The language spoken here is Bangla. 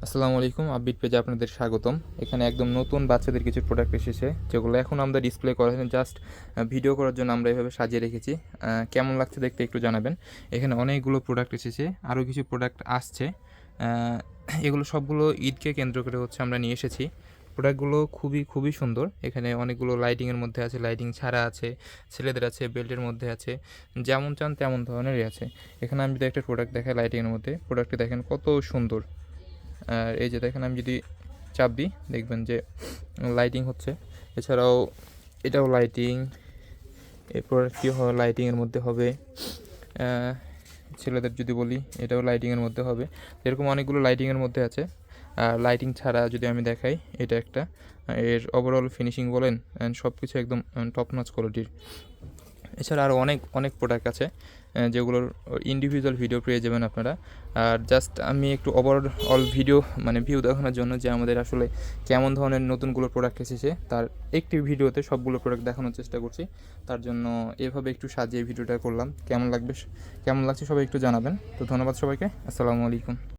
আসসালামু আলাইকুম, আপবিট পেজে আপনাদের স্বাগতম। এখানে একদম নতুন বাচ্চাদের কিছু প্রোডাক্ট এসেছে, যেগুলো এখন আমরা ডিসপ্লে করা হয়নি, জাস্ট ভিডিও করার জন্য আমরা এভাবে সাজিয়ে রেখেছি। কেমন লাগছে দেখতে একটু জানাবেন। এখানে অনেকগুলো প্রোডাক্ট এসেছে, আরও কিছু প্রোডাক্ট আসছে। এগুলো সবগুলো ঈদকে কেন্দ্র করে হচ্ছে আমরা নিয়ে এসেছি। প্রোডাক্টগুলো খুবই খুবই সুন্দর। এখানে অনেকগুলো লাইটিংয়ের মধ্যে আছে, লাইটিং ছাড়া আছে, ছেলেদের আছে, বেল্টের মধ্যে আছে, যেমন চান তেমন ধরনেরই আছে। এখানে আমি যদি একটা প্রোডাক্ট দেখাই লাইটিংয়ের মধ্যে, প্রোডাক্টটি দেখেন কত সুন্দর। আর এই যে দেখেন, আমি যদি চাপ দিই দেখবেন যে লাইটিং হচ্ছে। এছাড়াও এটাও লাইটিং, এই প্রোডাক্টটিও লাইটিংয়ের মধ্যে হবে। ছেলেদের যদি বলি, এটাও লাইটিংয়ের মধ্যে হবে। এরকম অনেকগুলো লাইটিংয়ের মধ্যে আছে। আর লাইটিং ছাড়া যদি আমি দেখাই, এটা একটা, এর ওভারঅল ফিনিশিং বলেন অ্যান্ড সব কিছু একদম টপ নচ কোয়ালিটির। এছাড়া আরও অনেক অনেক প্রোডাক্ট আছে, যেগুলোর ইন্ডিভিজুয়াল ভিডিও পেয়ে যাবেন আপনারা। আর জাস্ট আমি একটু ওভারঅল ভিডিও মানে ভিউ দেখানোর জন্য যে আমাদের আসলে কেমন ধরনের নতুনগুলো প্রোডাক্ট এসেছে, তার একটি ভিডিওতে সবগুলো প্রোডাক্ট দেখানোর চেষ্টা করছি। তার জন্য এভাবে একটু সাজিয়ে ভিডিওটা করলাম। কেমন লাগছে সবাই একটু জানাবেন। তো ধন্যবাদ সবাইকে। আসসালামু আলাইকুম।